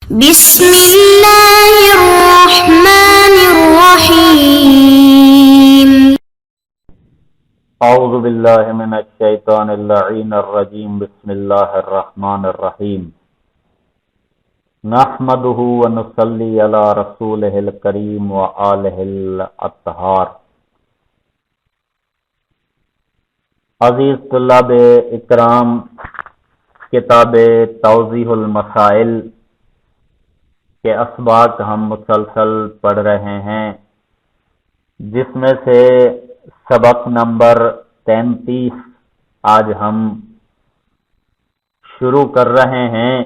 بسم اللہ الرحمن الرحیم اعوذ باللہ من الشیطان اللعین الرجیم بسم اللہ الرحمن الرحیم نحمده ونصلی علی رسولہ الکریم وآلہ الاطہار۔ عزیز طلاب اکرام، کتاب توضیح المسائل کے اسباق ہم مسلسل پڑھ رہے ہیں، جس میں سے سبق نمبر 33 آج ہم شروع کر رہے ہیں،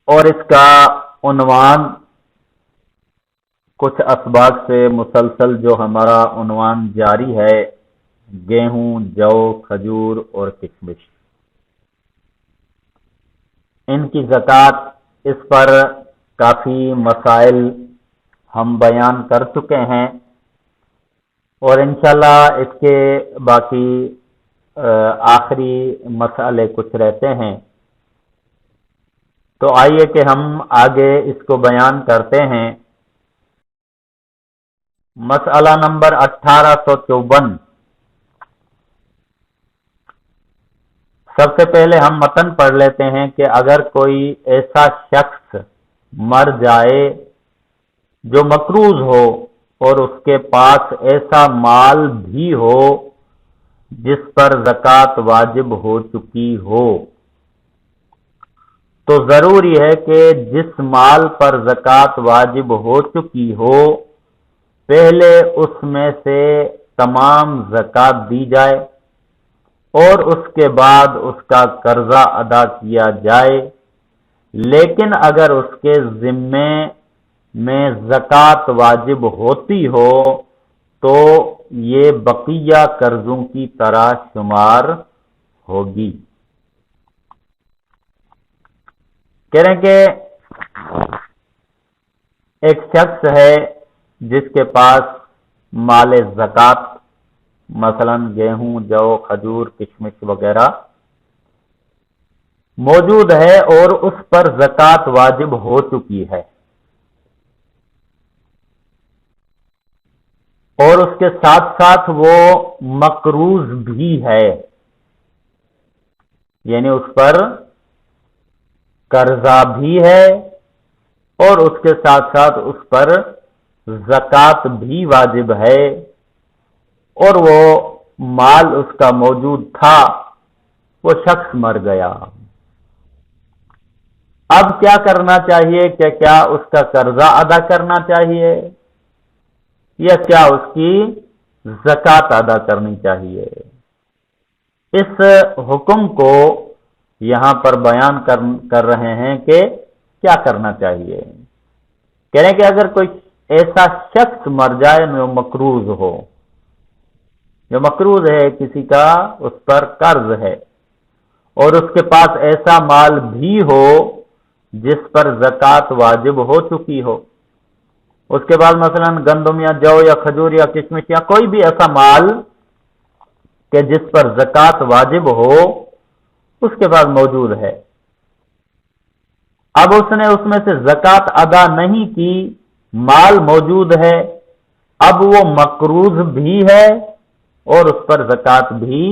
اور اس کا عنوان کچھ اسباق سے مسلسل جو ہمارا عنوان جاری ہے، گیہوں، جو، کھجور اور کشمش، ان کی زکوٰۃ، اس پر کافی مسائل ہم بیان کر چکے ہیں، اور انشاءاللہ اس کے باقی آخری مسئلے کچھ رہتے ہیں، تو آئیے کہ ہم آگے اس کو بیان کرتے ہیں۔ مسئلہ نمبر 1854۔ سب سے پہلے ہم متن پڑھ لیتے ہیں کہ اگر کوئی ایسا شخص مر جائے جو مقروض ہو اور اس کے پاس ایسا مال بھی ہو جس پر زکوٰۃ واجب ہو چکی ہو، تو ضروری ہے کہ جس مال پر زکوٰۃ واجب ہو چکی ہو پہلے اس میں سے تمام زکوٰۃ دی جائے اور اس کے بعد اس کا قرضہ ادا کیا جائے، لیکن اگر اس کے ذمے میں زکوٰۃ واجب ہوتی ہو تو یہ بقیہ قرضوں کی طرح شمار ہوگی۔ کہہ رہے ہیں کہ ایک شخص ہے جس کے پاس مال زکوٰۃ، مثلا گیہوں، جو، کھجور، کشمش وغیرہ موجود ہے اور اس پر زکوٰۃ واجب ہو چکی ہے، اور اس کے ساتھ ساتھ وہ مقروض بھی ہے، یعنی اس پر قرضہ بھی ہے اور اس کے ساتھ ساتھ اس پر زکوٰۃ بھی واجب ہے، اور وہ مال اس کا موجود تھا، وہ شخص مر گیا۔ اب کیا کرنا چاہیے کہ کیا اس کا قرضہ ادا کرنا چاہیے یا کیا اس کی زکوٰۃ ادا کرنی چاہیے؟ اس حکم کو یہاں پر بیان کر رہے ہیں کہ کیا کرنا چاہیے۔ کہہ رہے ہیں کہ اگر کوئی ایسا شخص مر جائے جو مقروض ہو، جو مقروض ہے، کسی کا اس پر قرض ہے، اور اس کے پاس ایسا مال بھی ہو جس پر زکوٰۃ واجب ہو چکی ہو، اس کے بعد مثلا گندم یا جو یا کھجور یا کشمش یا کوئی بھی ایسا مال کہ جس پر زکوٰۃ واجب ہو اس کے پاس موجود ہے، اب اس نے اس میں سے زکوٰۃ ادا نہیں کی، مال موجود ہے، اب وہ مقروض بھی ہے اور اس پر زکوٰۃ بھی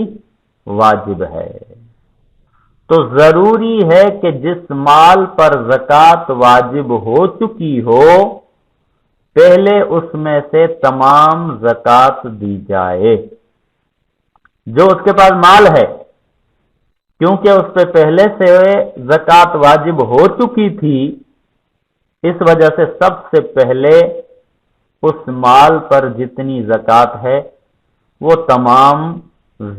واجب ہے، تو ضروری ہے کہ جس مال پر زکوٰۃ واجب ہو چکی ہو پہلے اس میں سے تمام زکوٰۃ دی جائے۔ جو اس کے پاس مال ہے، کیونکہ اس پہ پہلے سے زکوٰۃ واجب ہو چکی تھی، اس وجہ سے سب سے پہلے اس مال پر جتنی زکوٰۃ ہے وہ تمام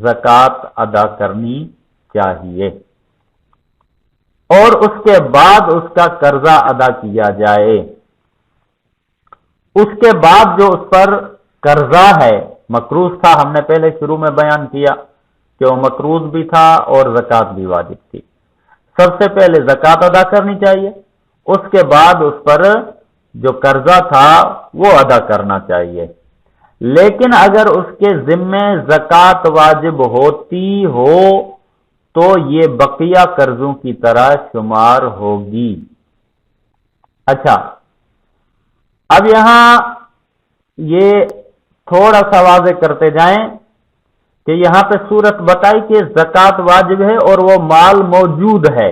زکوٰۃ ادا کرنی چاہیے، اور اس کے بعد اس کا قرضہ ادا کیا جائے۔ اس کے بعد جو اس پر قرضہ ہے، مقروض تھا، ہم نے پہلے شروع میں بیان کیا کہ وہ مقروض بھی تھا اور زکوٰۃ بھی واجب تھی، سب سے پہلے زکوٰۃ ادا کرنی چاہیے، اس کے بعد اس پر جو قرضہ تھا وہ ادا کرنا چاہیے۔ لیکن اگر اس کے ذمے زکوٰۃ واجب ہوتی ہو تو یہ بقیہ قرضوں کی طرح شمار ہوگی۔ اچھا، اب یہاں یہ تھوڑا سا واضح کرتے جائیں کہ یہاں پہ صورت بتائی کہ زکوٰۃ واجب ہے اور وہ مال موجود ہے،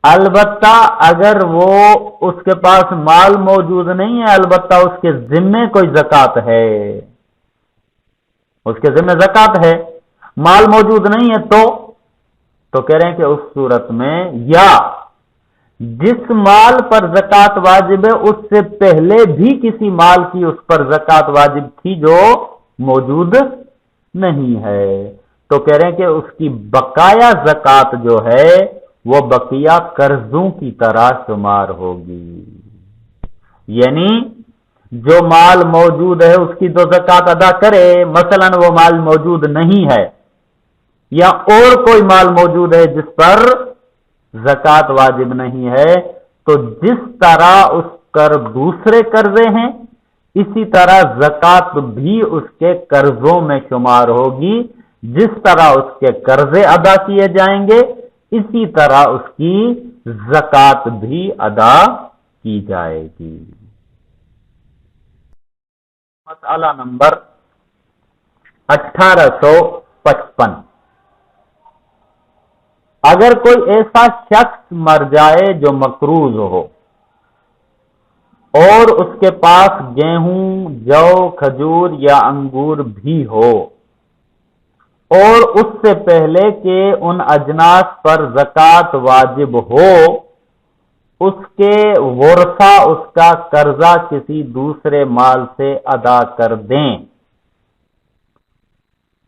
البتہ اگر وہ اس کے پاس مال موجود نہیں ہے، البتہ اس کے ذمے کوئی زکوٰۃ ہے، اس کے ذمے زکوٰۃ ہے، مال موجود نہیں ہے، تو کہہ رہے ہیں کہ اس صورت میں یا جس مال پر زکوٰۃ واجب ہے اس سے پہلے بھی کسی مال کی اس پر زکوٰۃ واجب تھی جو موجود نہیں ہے، تو کہہ رہے ہیں کہ اس کی بقایا زکوٰۃ جو ہے وہ بقیہ قرضوں کی طرح شمار ہوگی، یعنی جو مال موجود ہے اس کی تو زکوٰۃ ادا کرے، مثلا وہ مال موجود نہیں ہے یا اور کوئی مال موجود ہے جس پر زکوٰۃ واجب نہیں ہے، تو جس طرح اس پر دوسرے قرضے ہیں اسی طرح زکوٰۃ بھی اس کے قرضوں میں شمار ہوگی، جس طرح اس کے قرضے ادا کیے جائیں گے اسی طرح اس کی زکوٰۃ بھی ادا کی جائے گی۔ مسئلہ نمبر 1855، اگر کوئی ایسا شخص مر جائے جو مقروض ہو اور اس کے پاس گیہوں، جو، کھجور یا انگور بھی ہو اور اس سے پہلے کہ ان اجناس پر زکوٰۃ واجب ہو اس کے ورثہ اس کا قرضہ کسی دوسرے مال سے ادا کر دیں،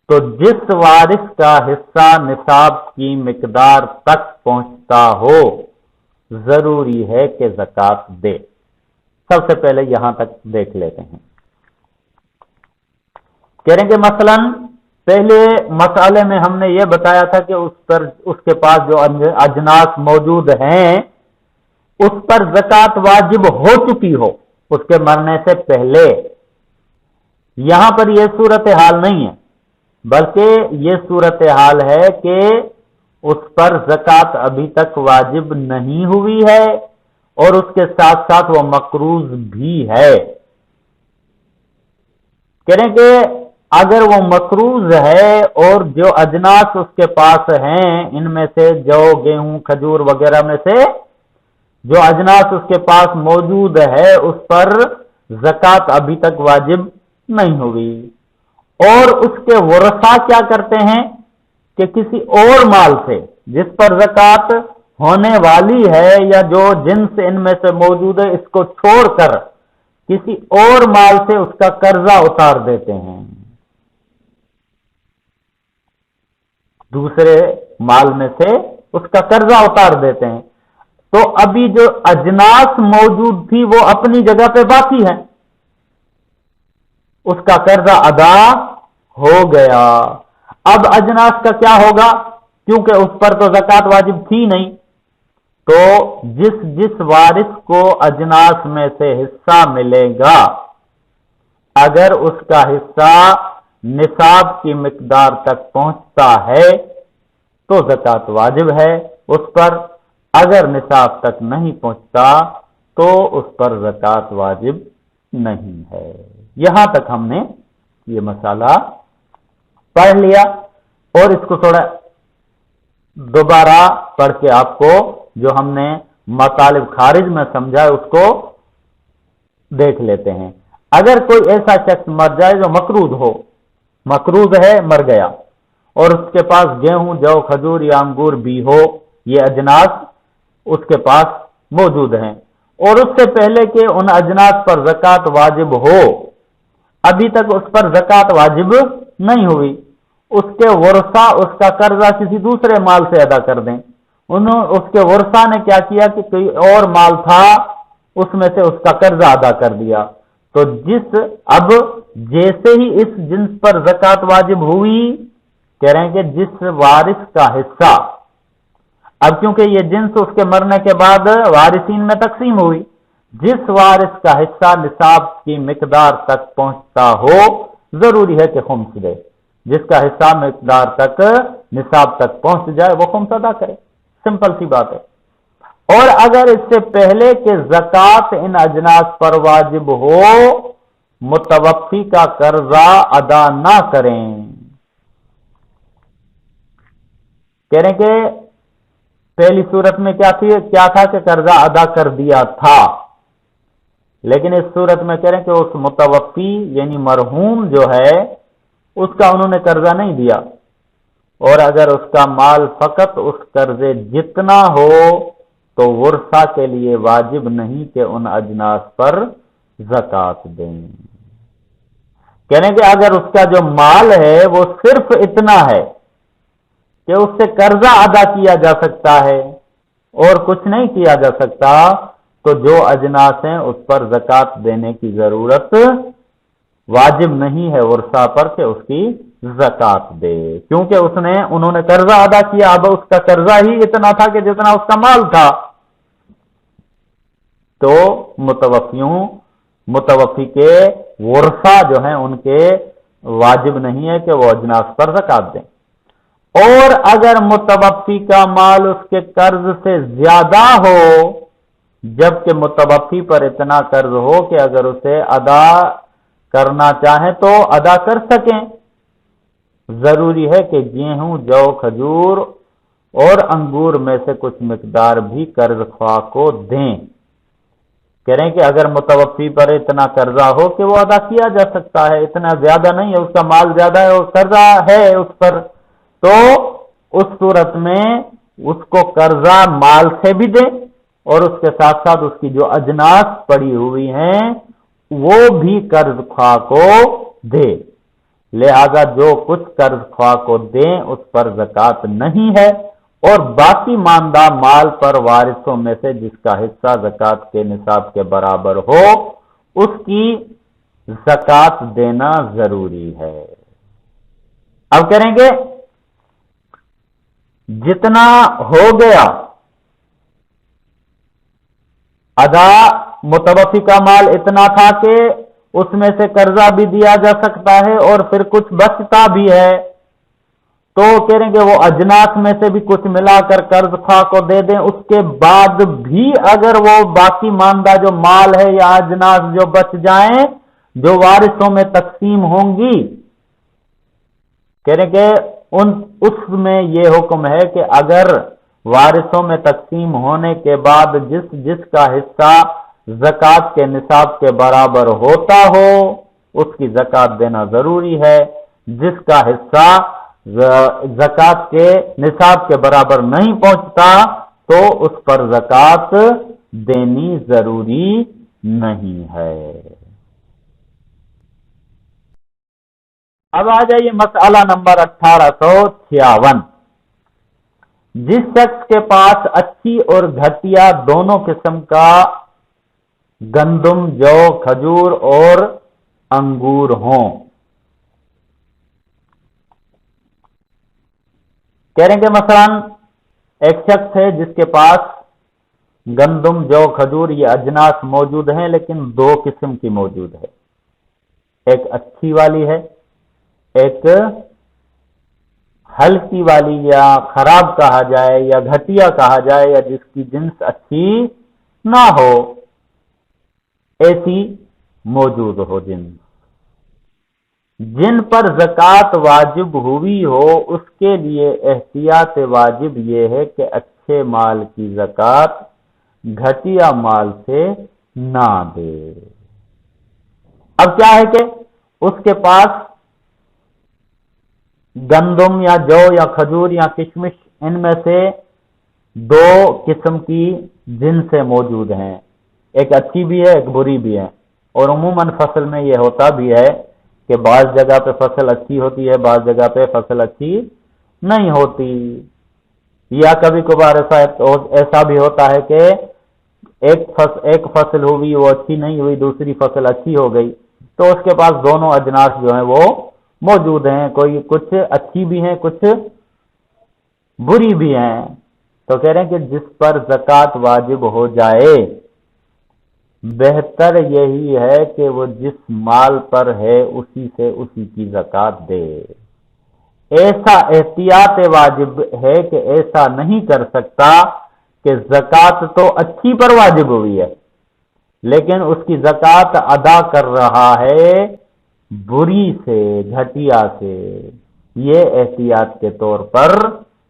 تو جس وارث کا حصہ نصاب کی مقدار تک پہنچتا ہو ضروری ہے کہ زکوٰۃ دے۔ سب سے پہلے یہاں تک دیکھ لیتے ہیں، کہہ رہے ہیں کہ مثلا پہلے مسئلے میں ہم نے یہ بتایا تھا کہ اس کے پاس جو اجناس موجود ہیں اس پر زکوٰۃ واجب ہو چکی ہو اس کے مرنے سے پہلے، یہاں پر یہ صورتحال نہیں ہے بلکہ یہ صورتحال ہے کہ اس پر زکوٰۃ ابھی تک واجب نہیں ہوئی ہے اور اس کے ساتھ ساتھ وہ مقروض بھی ہے۔ کہہ رہے ہیں کہ اگر وہ مقروض ہے اور جو اجناس اس کے پاس ہیں ان میں سے جو، گیہوں، کھجور وغیرہ میں سے جو اجناس اس کے پاس موجود ہے اس پر زکوٰۃ ابھی تک واجب نہیں ہوئی، اور اس کے ورثہ کیا کرتے ہیں کہ کسی اور مال سے جس پر زکوٰۃ ہونے والی ہے یا جو جنس ان میں سے موجود ہے اس کو چھوڑ کر کسی اور مال سے اس کا قرضہ اتار دیتے ہیں، دوسرے مال میں سے اس کا قرضہ اتار دیتے ہیں، تو ابھی جو اجناس موجود تھی وہ اپنی جگہ پہ باقی ہے، اس کا قرضہ ادا ہو گیا۔ اب اجناس کا کیا ہوگا؟ کیونکہ اس پر تو زکوٰۃ واجب تھی نہیں، تو جس وارث کو اجناس میں سے حصہ ملے گا اگر اس کا حصہ نصاب کی مقدار تک پہنچتا ہے تو زکوٰۃ واجب ہے اس پر، اگر نصاب تک نہیں پہنچتا تو اس پر زکوٰۃ واجب نہیں ہے۔ یہاں تک ہم نے یہ مسئلہ پڑھ لیا اور اس کو تھوڑا دوبارہ پڑھ کے آپ کو جو ہم نے مطالب خارج میں سمجھا اس کو دیکھ لیتے ہیں۔ اگر کوئی ایسا شخص مر جائے جو مقروض ہو، مقروض ہے، مر گیا، اور اس کے پاس گیہوں، جو، کھجور یا انگور بھی ہو، یہ اجناس اس کے پاس موجود ہیں، اور اس سے پہلے کہ ان اجناس پر زکوٰۃ واجب ہو ابھی تک اس پر زکوٰۃ واجب نہیں ہوئی، اس کے ورثہ اس کا قرضہ کسی دوسرے مال سے ادا کر دیں، اس کے ورثہ نے کیا کیا کہ کوئی اور مال تھا اس میں سے اس کا قرضہ ادا کر دیا، تو اب جیسے ہی اس جنس پر زکوٰۃ واجب ہوئی، کہہ رہے ہیں کہ جس وارث کا حصہ، اب کیونکہ یہ جنس اس کے مرنے کے بعد وارثین میں تقسیم ہوئی، جس وارث کا حصہ نصاب کی مقدار تک پہنچتا ہو ضروری ہے کہ خمس دے، جس کا حصہ مقدار تک نصاب تک پہنچ جائے وہ خمس ادا کرے، سمپل سی بات ہے۔ اور اگر اس سے پہلے کہ زکوٰۃ ان اجناس پر واجب ہو متوفی کا قرضہ ادا نہ کریں، کہہ رہے کہ پہلی صورت میں کیا تھا کہ قرضہ ادا کر دیا تھا، لیکن اس صورت میں کہہ رہے کہ اس متوفی یعنی مرحوم جو ہے اس کا انہوں نے قرضہ نہیں دیا، اور اگر اس کا مال فقط اس قرضے جتنا ہو تو ورثہ کے لیے واجب نہیں کہ ان اجناس پر زکوٰۃ دیں۔ کہہ رہے کہ اگر اس کا جو مال ہے وہ صرف اتنا ہے کہ اس سے قرضہ ادا کیا جا سکتا ہے اور کچھ نہیں کیا جا سکتا، تو جو اجناس ہیں اس پر زکوٰۃ دینے کی ضرورت واجب نہیں ہے ورثہ پر کہ اس کی زکوٰۃ دے، کیونکہ انہوں نے قرضہ ادا کیا، اب اس کا قرضہ ہی اتنا تھا کہ جتنا اس کا مال تھا، تو متوفی کے ورثہ جو ہیں ان کے واجب نہیں ہے کہ وہ اجناس پر زکوٰۃ دیں۔ اور اگر متوفی کا مال اس کے قرض سے زیادہ ہو، جبکہ متوفی پر اتنا قرض ہو کہ اگر اسے ادا کرنا چاہیں تو ادا کر سکیں، ضروری ہے کہ گیہوں، جو، کھجور اور انگور میں سے کچھ مقدار بھی قرض خواہ کو دیں۔ کہہ رہے ہیں کہ اگر متوفی پر اتنا قرضہ ہو کہ وہ ادا کیا جا سکتا ہے، اتنا زیادہ نہیں ہے، اس کا مال زیادہ ہے اور قرضہ ہے اس پر، تو اس صورت میں اس کو قرضہ مال سے بھی دیں اور اس کے ساتھ ساتھ اس کی جو اجناس پڑی ہوئی ہیں وہ بھی قرض خواہ کو دے، لہذا جو کچھ قرض خواہ کو دیں اس پر زکوٰۃ نہیں ہے، اور باقی ماندہ مال پر وارثوں میں سے جس کا حصہ زکوٰۃ کے نصاب کے برابر ہو اس کی زکوٰۃ دینا ضروری ہے۔ اب کریں گے جتنا ہو گیا ادا، متوفی کا مال اتنا تھا کہ اس میں سے قرضہ بھی دیا جا سکتا ہے اور پھر کچھ بچتا بھی ہے، تو کہہ رہے ہیں کہ وہ اجناس میں سے بھی کچھ ملا کر قرض خواہ کو دے دیں، اس کے بعد بھی اگر وہ باقی ماندہ جو مال ہے یا اجناس جو بچ جائیں جو وارثوں میں تقسیم ہوں گی، کہہ رہے ہیں کہ اس میں یہ حکم ہے کہ اگر وارثوں میں تقسیم ہونے کے بعد جس کا حصہ زکوٰۃ کے نصاب کے برابر ہوتا ہو اس کی زکوٰۃ دینا ضروری ہے، جس کا حصہ زکوٰۃ کے نصاب کے برابر نہیں پہنچتا تو اس پر زکوٰۃ دینی ضروری نہیں ہے۔ اب آ جائیے مسئلہ نمبر 1856۔ جس شخص کے پاس اچھی اور گھٹیا دونوں قسم کا گندم، جو، کھجور اور انگور ہوں، کہہ رہے ہیں کہ مثلا ایک شخص ہے جس کے پاس گندم، جو، کھجور یہ اجناس موجود ہیں لیکن دو قسم کی موجود ہے، ایک اچھی والی ہے، ایک ہلکی والی یا خراب کہا جائے یا گھٹیا کہا جائے یا جس کی جنس اچھی نہ ہو، ایسی موجود ہو جن پر زکوٰۃ واجب ہوئی ہو، اس کے لیے احتیاط واجب یہ ہے کہ اچھے مال کی زکوٰۃ گھٹیا مال سے نہ دے۔ اب کیا ہے کہ اس کے پاس گندم یا جو یا کھجور یا کشمش ان میں سے دو قسم کی جنسیں موجود ہیں، ایک اچھی بھی ہے ایک بری بھی ہے، اور عموماً فصل میں یہ ہوتا بھی ہے کہ بعض جگہ پہ فصل اچھی ہوتی ہے، بعض جگہ پہ فصل اچھی نہیں ہوتی، یا کبھی کبھار ایسا بھی ہوتا ہے کہ ایک فصل ہوئی وہ اچھی نہیں ہوئی، دوسری فصل اچھی ہو گئی، تو اس کے پاس دونوں اجناس جو ہیں وہ موجود ہیں، کوئی کچھ اچھی بھی ہیں کچھ بری بھی ہیں، تو کہہ رہے ہیں کہ جس پر زکوٰۃ واجب ہو جائے بہتر یہی ہے کہ وہ جس مال پر ہے اسی سے اسی کی زکوٰۃ دے۔ ایسا احتیاط واجب ہے کہ ایسا نہیں کر سکتا کہ زکوٰۃ تو اچھی پر واجب ہوئی ہے لیکن اس کی زکوٰۃ ادا کر رہا ہے بری سے، گھٹیا سے، یہ احتیاط کے طور پر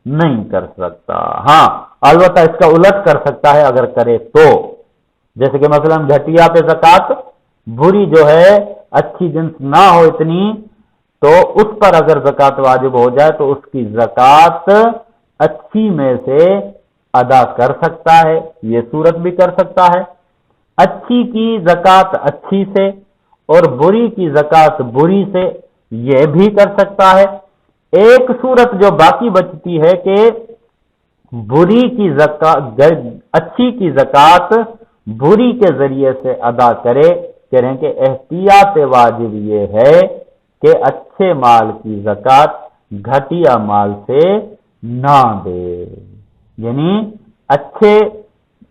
نہیں کر سکتا۔ ہاں البتہ اس کا الٹ کر سکتا ہے اگر کرے تو، جیسے کہ مثلا گھٹیا پہ زکوٰۃ، بری جو ہے اچھی جنس نہ ہو اتنی، تو اس پر اگر زکوٰۃ واجب ہو جائے تو اس کی زکوٰۃ اچھی میں سے ادا کر سکتا ہے، یہ صورت بھی کر سکتا ہے۔ اچھی کی زکوٰۃ اچھی سے اور بری کی زکوٰۃ بری سے، یہ بھی کر سکتا ہے۔ ایک صورت جو باقی بچتی ہے کہ بری کی زکوٰۃ، اچھی کی زکوٰۃ بری کے ذریعے سے ادا کرے، کہہ رہے ہیں کہ احتیاط واجب یہ ہے کہ اچھے مال کی زکوٰۃ گھٹیا مال سے نہ دے، یعنی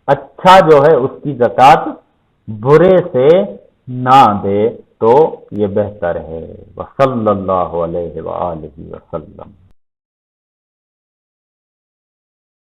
اچھا جو ہے اس کی زکوٰۃ برے سے نہ دے تو یہ بہتر ہے۔ وصلی اللہ علیہ وآلہ وسلم۔